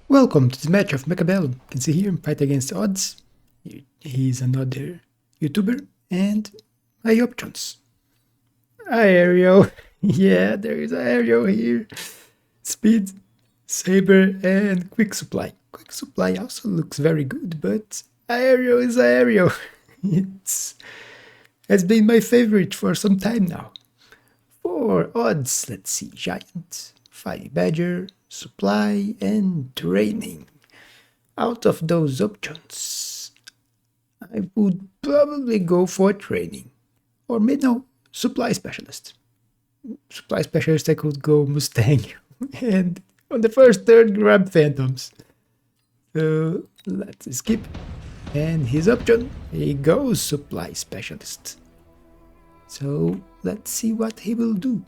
Welcome to the match of Mechabellum. You can see here I'm fighting against Oddz. He's another YouTuber and my options. Aerial. Yeah, there is aerial here. Speed, saber, and quick supply. Quick supply also looks very good, but aerial is aerial. Has been my favorite for some time now. For Oddz, let's see, giant, fire badger, supply, and training. Out of those options, I would probably go for training. Or maybe no, supply specialist. Supply specialist, I could go Mustang. And on the first turn, grab Phantoms. So let's skip. And his option, he goes supply specialist. So let's see what he will do.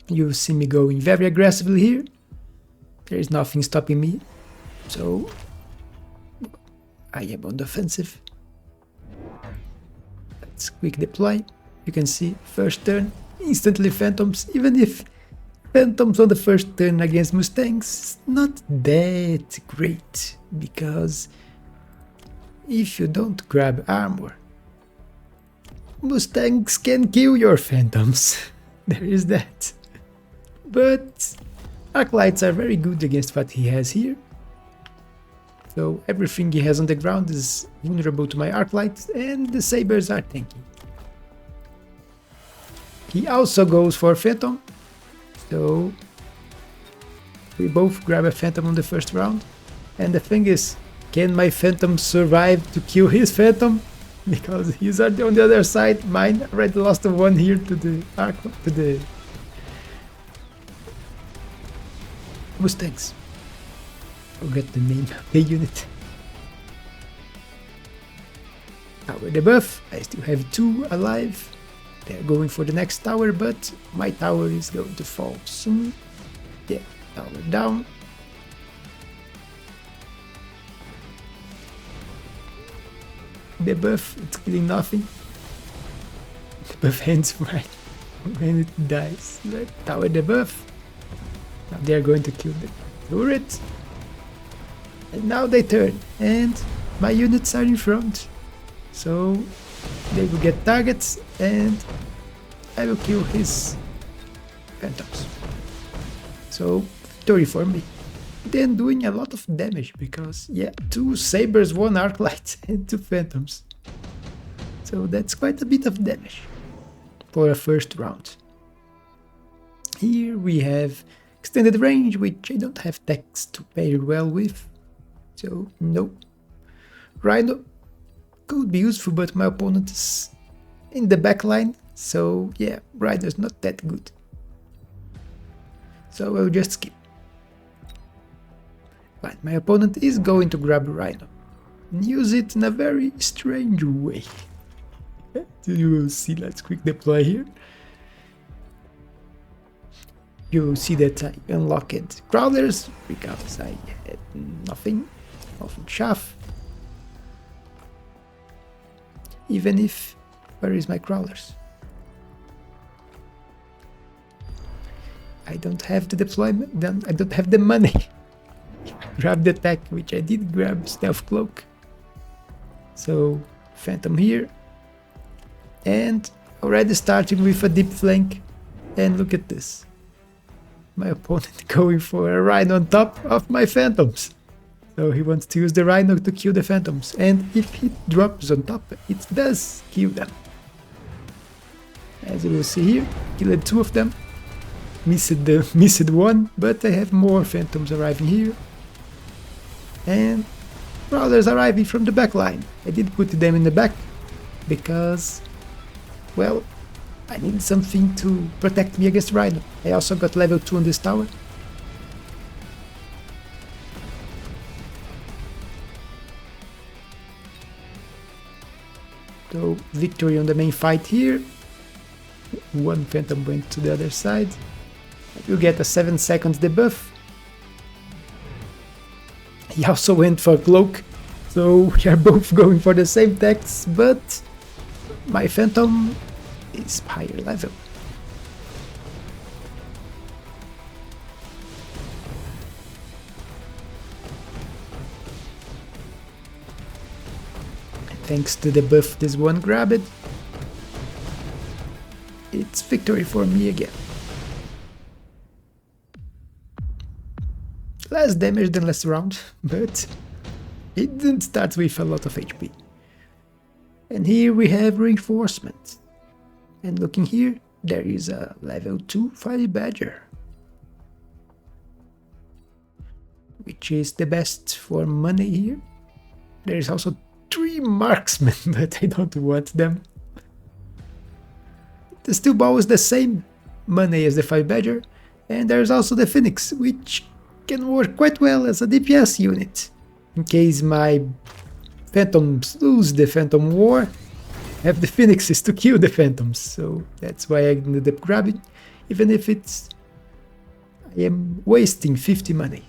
You see me going very aggressively here. There is nothing stopping me. So I am on the offensive. Let's quick deploy. You can see first turn, instantly Phantoms. Even if Phantoms on the first turn against Mustangs is not that great, because if you don't grab armor, Mustangs can kill your Phantoms. There is that. But Arclights are very good against what he has here. So everything he has on the ground is vulnerable to my Arclights, and the Sabers are tanky. He also goes for Phantom. So we both grab a Phantom on the first round. And the thing is, can my Phantom survive to kill his Phantom? Because he's on the other side. Mine already lost one here to the Mustangs. Forget the name of the unit. Tower debuff. I still have 2 alive. They're going for the next tower, but my tower is going to fall soon. Yeah, tower down. Debuff, it's killing nothing. Debuff ends right when it dies. Tower debuff. Now they're going to kill the turret. And now they turn, and my units are in front. So they will get targets, and I will kill his Phantoms. So victory for me. Then doing a lot of damage, because yeah, 2 Sabers, 1 Arclight, and 2 Phantoms. So that's quite a bit of damage for a first round. Here we have extended range, which I don't have techs to pair well with. So no. Rhino could be useful, but my opponent is in the back line. So yeah, Rhino is not that good. So I'll just skip. But my opponent is going to grab Rhino and use it in a very strange way. You will see, let's quick deploy here. You will see that I unlocked Crawlers because I had nothing chaff. Even if, where is my Crawlers? I don't have the deployment, then I don't have the money. Grab the attack, which I did grab Stealth Cloak. So Phantom here. And already starting with a deep flank. And look at this. My opponent going for a Rhino on top of my Phantoms. So he wants to use the Rhino to kill the Phantoms. And if he drops on top, it does kill them. As you will see here, killed 2 of them. Missed 1, but I have more Phantoms arriving here. And Prowlers arriving from the back line. I did put them in the back because, well, I need something to protect me against Rhino. I also got level 2 on this tower. So victory on the main fight here. 1 Phantom went to the other side. You get a 7 seconds debuff. He also went for Cloak. So we are both going for the same techs, but my Phantom is higher level. thanks to the buff this one grabbed. It's victory for me again. Less damage than last round, but it didn't start with a lot of HP. And here we have reinforcement. And looking here, there is a level 2 Fire Badger, which is the best for money here. There is also 3 marksmen, but I don't want them. The steel ball is the same money as the Fire Badger, and there's also the Phoenix, which can work quite well as a DPS unit. In case my Phantoms lose the Phantom War, I have the Phoenixes to kill the Phantoms, so that's why I ended up grabbing, even if I am wasting 50 money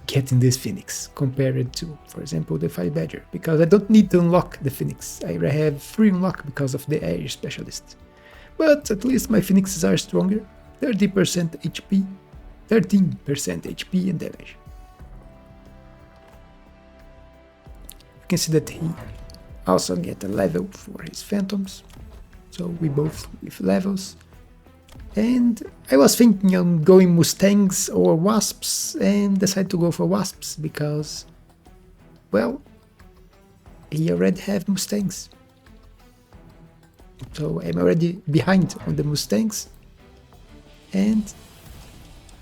getting this Phoenix compared to, for example, the Fire Badger, because I don't need to unlock the Phoenix. I have free unlock because of the Air Specialist. But at least my Phoenixes are stronger, 30% HP, 13% HP and damage. You can see that he also get a level for his Phantoms, so we both with levels. And I was thinking on going Mustangs or Wasps, and decided to go for Wasps because, well, he already have Mustangs. So I'm already behind on the Mustangs, and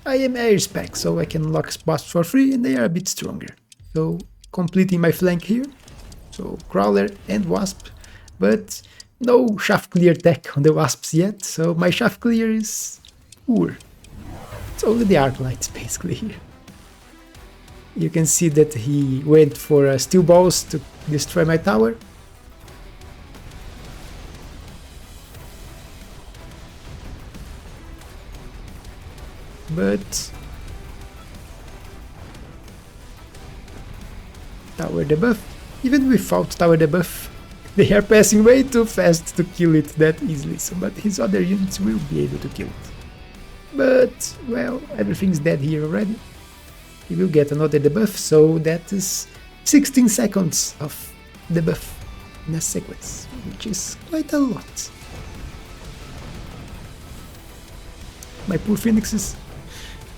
I am Air Spec, so I can unlock Wasps for free, and they are a bit stronger. So completing my flank here, so Crawler and Wasp, but no shaft clear tech on the Wasps yet, so my shaft clear is poor. It's only the arc lights basically here. You can see that he went for steel balls to destroy my tower. But tower debuff, even without tower debuff, they are passing way too fast to kill it that easily, so, but his other units will be able to kill it. But, well, everything's dead here already. He will get another debuff, so that is 16 seconds of debuff in a sequence, which is quite a lot. My poor Phoenixes,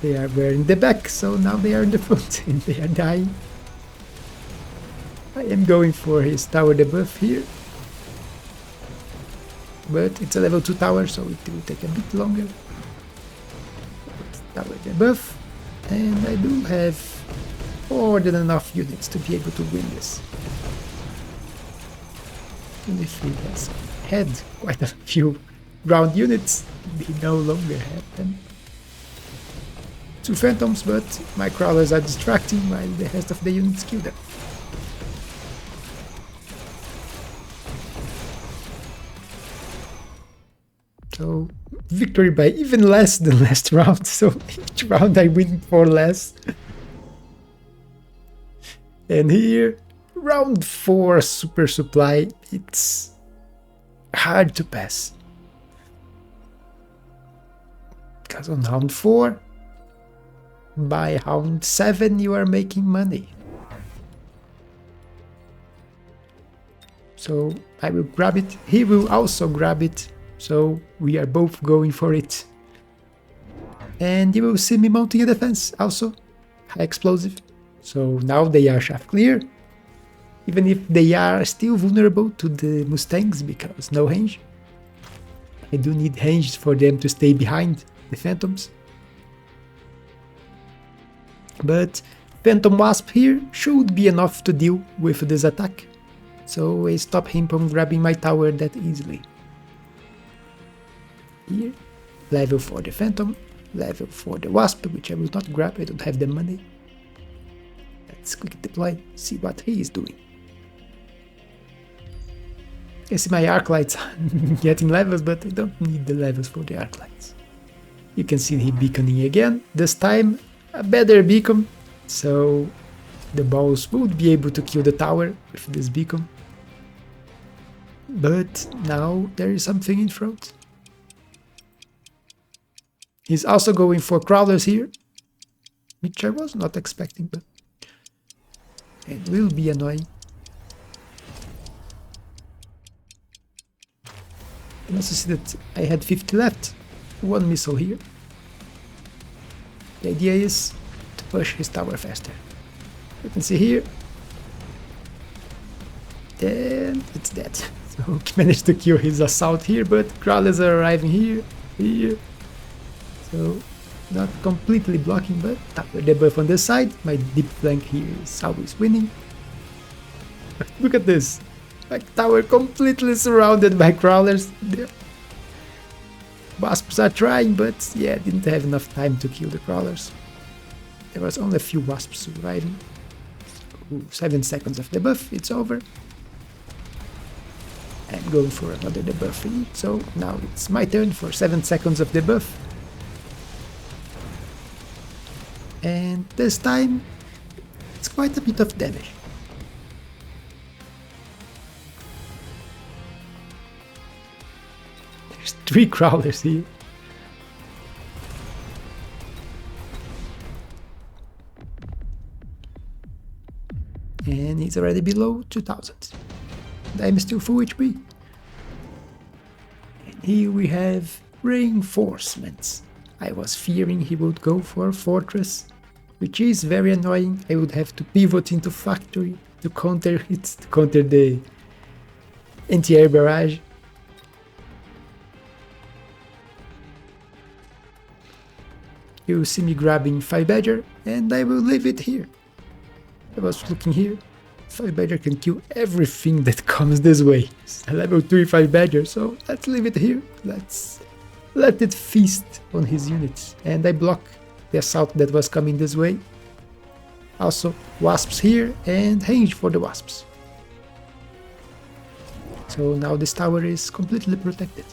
they were in the back, so now they are in the front and they are dying. I am going for his tower debuff here, but it's a level 2 tower, so it will take a bit longer. Tower debuff, and I do have more than enough units to be able to win this. And if he has had quite a few ground units, they no longer have them. 2 Phantoms, but my Crawlers are distracting while the rest of the units kill them. So, victory by even less than last round, so each round I win for less. And here, round 4 super supply, it's hard to pass. Because on round 4, by round 7 you are making money. So I will grab it, he will also grab it. So we are both going for it. And you will see me mounting a defense also, high explosive. So now they are shaft clear, even if they are still vulnerable to the Mustangs because no range. I do need range for them to stay behind the Phantoms. But Phantom Wasp here should be enough to deal with this attack. So I stop him from grabbing my tower that easily. Here, level for the Phantom, level for the Wasp, which I will not grab, I don't have the money. Let's quick deploy, see what he is doing. I see my arc lights getting levels, but I don't need the levels for the arc lights. You can see he beaconing again, this time a better beacon, so the balls would be able to kill the tower with this beacon. But now there is something in front. He's also going for Crawlers here, which I was not expecting, but it will be annoying. can also see that I had 50 left. One missile here. The idea is to push his tower faster. You can see here. And it's dead. So he managed to kill his assault here, but crawlers are arriving here. So not completely blocking, but tower debuff on this side. My deep flank here is always winning. Look at this. My tower completely surrounded by crawlers. The wasps are trying, but yeah, didn't have enough time to kill the crawlers. There was only a few wasps surviving. Ooh, 7 seconds of debuff, it's over. I'm going for another debuff here, so now it's my turn for 7 seconds of debuff. And this time, it's quite a bit of damage. There's 3 crawlers here. And he's already below 2000. I'm still full HP. And here we have reinforcements. I was fearing he would go for fortress, which is very annoying. I would have to pivot into factory to counter it, to counter the anti-air barrage. You see me grabbing 5 badger, and I will leave it here. I was looking here. 5 badger can kill everything that comes this way. It's a level 3 5 badger, so let's leave it here. Let's let it feast on his units. And I block the assault that was coming this way. Also wasps here and range for the wasps. So now this tower is completely protected.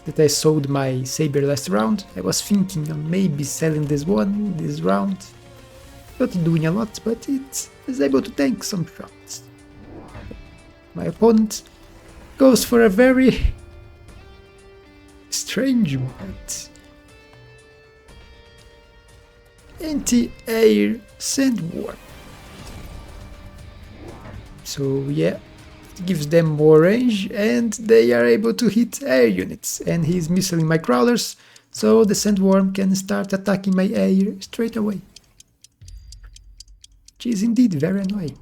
That I sold my saber last round. I was thinking of maybe selling this one this round. Not doing a lot, but it is able to tank some shots. My opponent goes for a very strange but anti-air sandworm. So yeah, gives them more range and they are able to hit air units, and he's missing my crawlers, so the sandworm can start attacking my air straight away, which is indeed very annoying.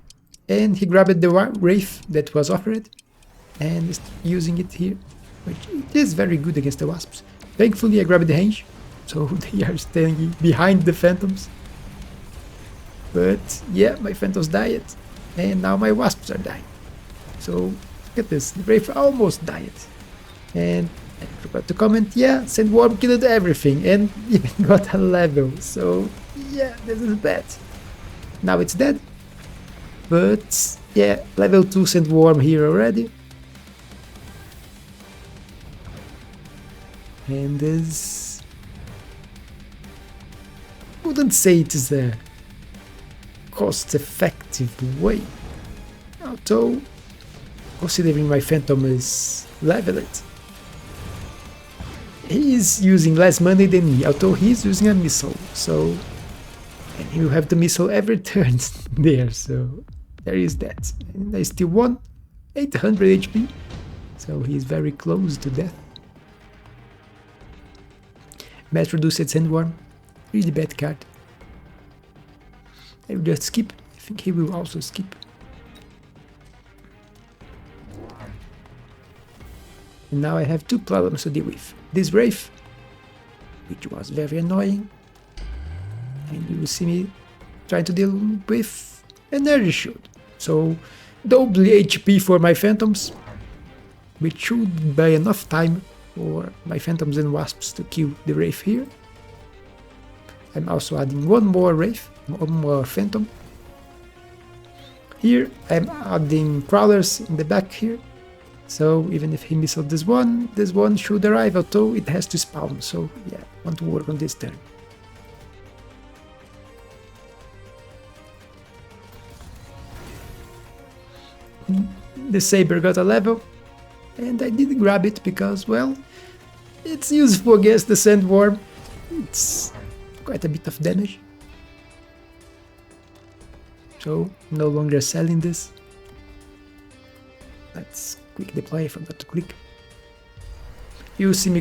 And he grabbed the wraith that was offered and is using it here, which is very good against the wasps. Thankfully I grabbed the range, so they are staying behind the phantoms, but yeah, my phantoms died and now my wasps are dying. So look at this, the Wraith almost died. And I forgot to comment, yeah, Sandworm killed everything and even got a level. So yeah, this is bad. Now it's dead. But yeah, level 2 Sandworm here already. And this... wouldn't say it is a cost-effective way. Although, considering my phantom is leveled, he is using less money than me, although he's using a missile, so... and he will have the missile every turn there, so there is that. And I still won, 800 HP, so he's very close to death. Mass Reduced Sandworm, really bad card. I will just skip, I think he will also skip. And now I have 2 problems to deal with. This Wraith, which was very annoying, and you will see me trying to deal with Energy Shield. So double HP for my phantoms, which should buy enough time for my phantoms and wasps to kill the Wraith here. I'm also adding one more Wraith, one more phantom. Here I'm adding crawlers in the back here. So even if he misses this one should arrive, although it has to spawn, so yeah, I want to work on this turn. The saber got a level, and I did grab it because, well, it's useful against the sandworm. It's quite a bit of damage. so no longer selling this. Let's quick deploy. I forgot to click. You see me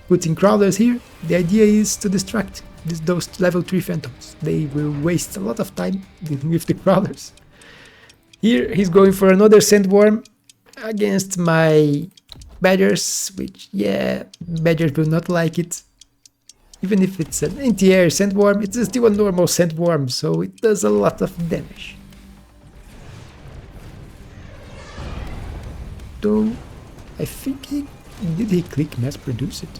putting crawlers here. The idea is to distract those level 3 phantoms. They will waste a lot of time with the crawlers. Here he's going for another sandworm against my badgers, which, yeah, badgers will not like it. Even if it's an anti-air sandworm, it's still a normal sandworm, so it does a lot of damage. Though, I think did he click mass produce it?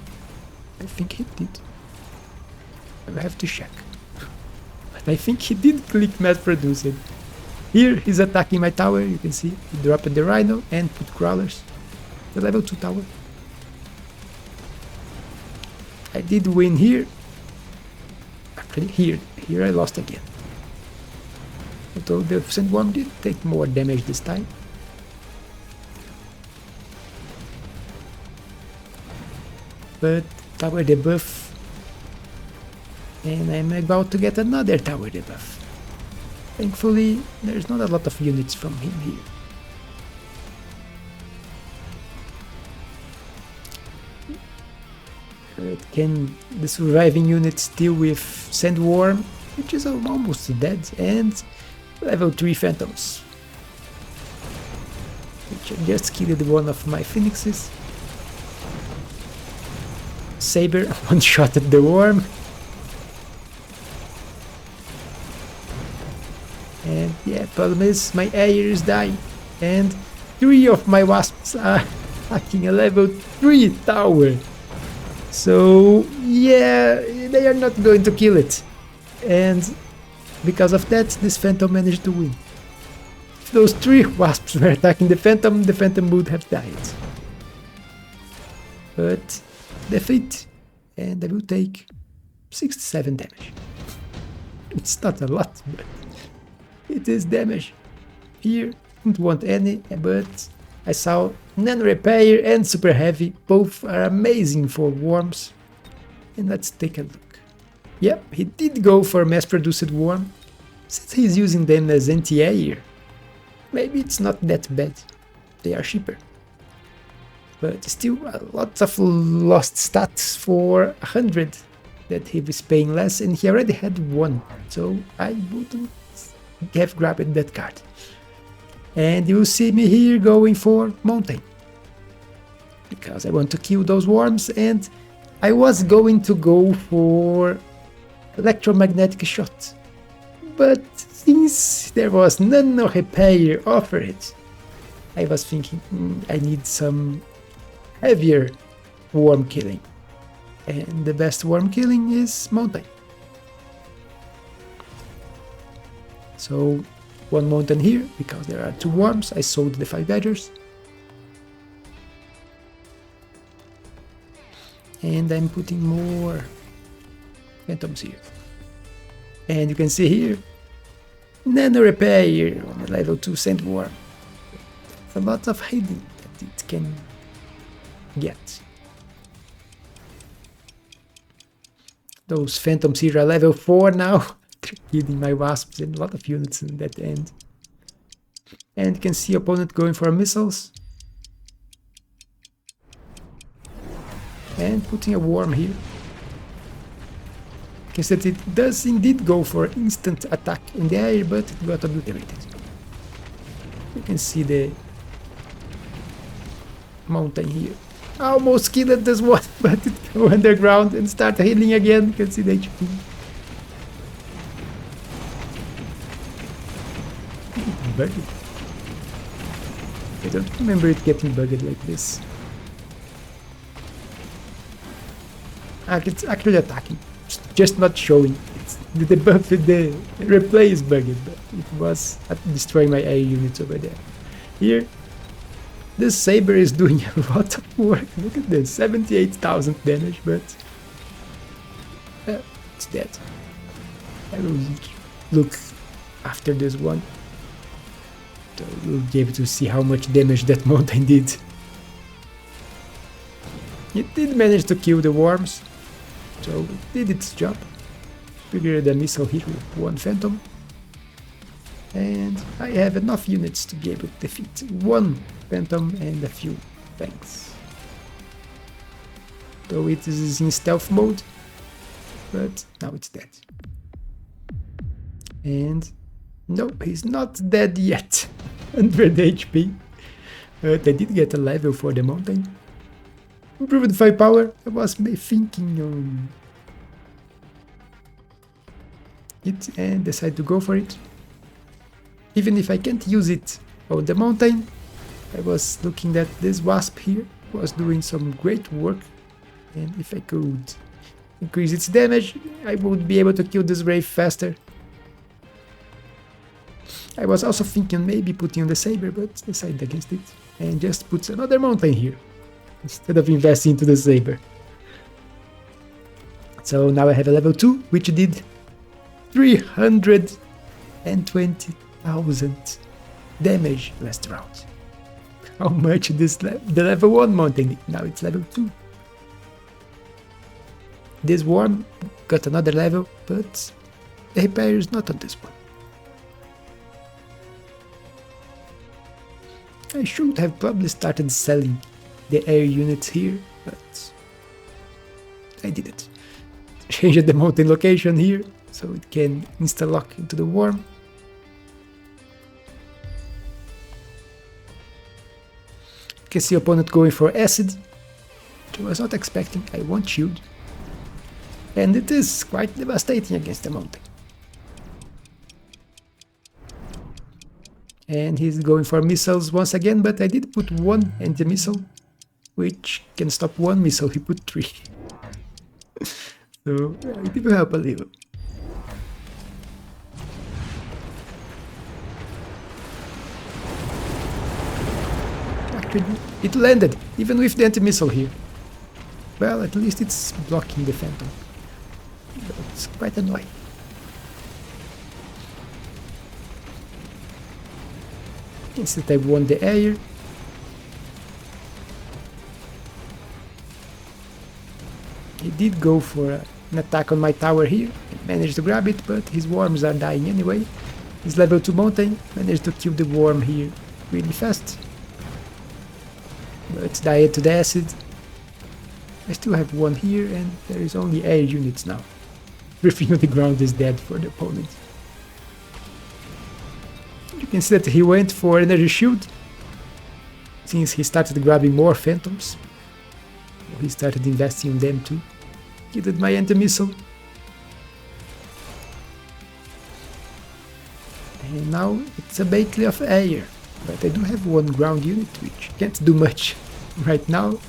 I think he did. I have to check. But I think he did click mass produce it. Here he's attacking my tower, you can see. He dropped the rhino and put crawlers. The level 2 tower. I did win here. Actually, here I lost again. Although the sandworm did take more damage this time. But tower debuff. And I'm about to get another tower debuff. Thankfully, there's not a lot of units from him here. Can the surviving units deal with Sandworm, which is almost dead, and level 3 phantoms, which I just killed one of my phoenixes. Saber one-shotted the worm. And yeah, problem is my air is dying, and 3 of my wasps are attacking a level 3 tower. So yeah, they are not going to kill it, and because of that, this phantom managed to win. If those 3 wasps were attacking the phantom would have died. But defeat, and I will take 67 damage. It's not a lot, but it is damage. Here, didn't want any, but I saw Nano Repair and Super Heavy, both are amazing for worms. And let's take a look. Yep, he did go for mass-produced worm, since he's using them as anti-air. Maybe it's not that bad, they are cheaper. But still a lot of lost stats for 100 that he was paying less, and he already had 1, so I wouldn't have grabbed that card. And you see me here going for mountain, because I want to kill those worms, and I was going to go for electromagnetic shot, but since there was Nano Repair offered, I was thinking I need some heavier worm killing, and the best worm killing is mountain. So 1 mountain here, because there are 2 worms. I sold the 5 badgers. And I'm putting more phantoms here. And you can see here, Nano Repair on the level 2 sandworm. It's a lot of hiding that it can get. Those phantoms here are level 4 now. Killing my wasps and a lot of units in that end. And you can see opponent going for missiles. And putting a worm here. You can see that it does indeed go for instant attack in the air, but it got obliterated. You can see the mountain here. Almost killed this one, but it go underground and start healing again. You can see the HP. Bugged. I don't remember it getting bugged like this. It's actually attacking, just not showing. It's the buff, the replay is bugged, but it was destroying my AI units over there. Here, this Saber is doing a lot of work. Look at this, 78,000 damage, but it's dead. I will look after this one. So we'll be able to see how much damage that mountain did. It did manage to kill the worms, so it did its job. Triggered a missile here with 1 phantom. And I have enough units to be able to defeat one Phantom and a few tanks. Though it is in stealth mode, but now it's dead. And no, he's not dead yet. 100 HP. But I did get a level for the mountain. Improved firepower. I was thinking on it and decided to go for it. Even if I can't use it on the mountain, I was looking that this wasp here was doing some great work, and if I could increase its damage, I would be able to kill this wraith faster. I was also thinking maybe putting on the saber, but decided against it and just put another mountain here instead of investing into the saber. So now I have a level 2, which did 320,000 damage last round. How much this the level 1 mountain did? Now it's level 2. This worm got another level, but the repair is not on this one. I should have probably started selling the air units here, but I didn't. Changed the mountain location here, so it can insta-lock into the worm. You can see opponent going for acid, which I was not expecting. I won't shield. And it is quite devastating against the mountain. And he's going for missiles once again, but I did put one anti-missile, which can stop one missile. He put 3. So it did help a little. Actually, it landed, even with the anti-missile here. Well, at least it's blocking the Phantom. But it's quite annoying. Instead I won the air. He did go for an attack on my tower here. He managed to grab it, but his worms are dying anyway. His level 2 mountain managed to kill the worm here really fast. But died to the acid. I still have one here and there is only air units now. Everything on the ground is dead for the opponent. You can see that he went for energy shield, since he started grabbing more phantoms. He started investing in them too. Killed my anti-missile. And now it's a battle of air. But I do have one ground unit, which can't do much right now.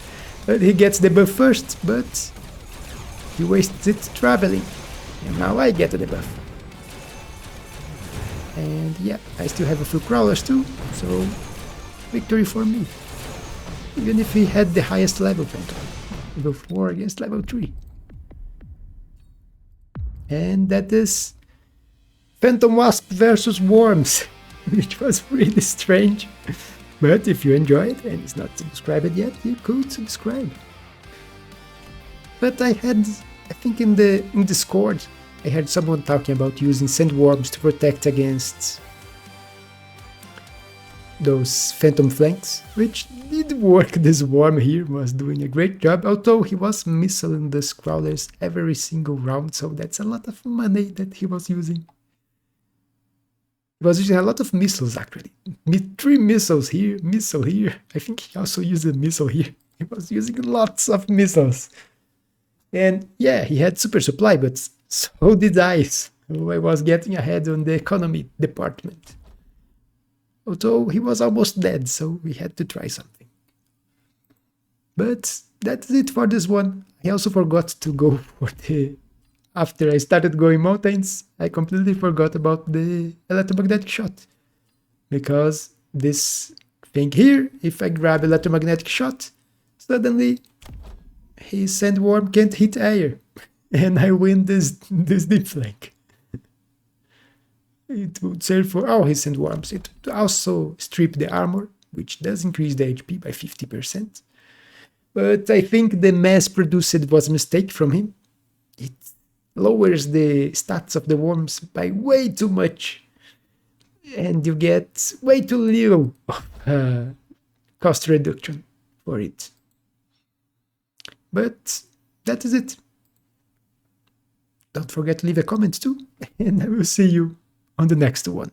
But he gets the buff first, but he wastes it traveling. And now I get the buff. And yeah, I still have a few crawlers too, so victory for me. Even if he had the highest level Phantom. Level 4 against level 3. And that is Phantom Wasp versus Worms, which was really strange. But if you enjoyed and it's not subscribed yet, you could subscribe. But I think in Discord, I heard someone talking about using sandworms to protect against those phantom flanks, which did work. This worm here was doing a great job, although he was missiling the crawlers every single round, so that's a lot of money that he was using. He was using a lot of missiles actually. 3 missiles here, missile here. I think he also used a missile here. He was using lots of missiles. And yeah, he had super supply, but so did I. So I was getting ahead on the economy department. Although he was almost dead, so we had to try something. But that's it for this one. I also forgot to go for the... After I started going mountains, I completely forgot about the electromagnetic shot. Because this thing here, if I grab electromagnetic shot, suddenly his sandworm can't hit air. And I win this deep flank. It would serve for all his sandworms. It would also strip the armor, which does increase the HP by 50%. But I think the mass-produced was a mistake from him. It lowers the stats of the worms by way too much. and you get way too little cost reduction for it. But that is it. Don't forget to leave a comment too, and I will see you on the next one.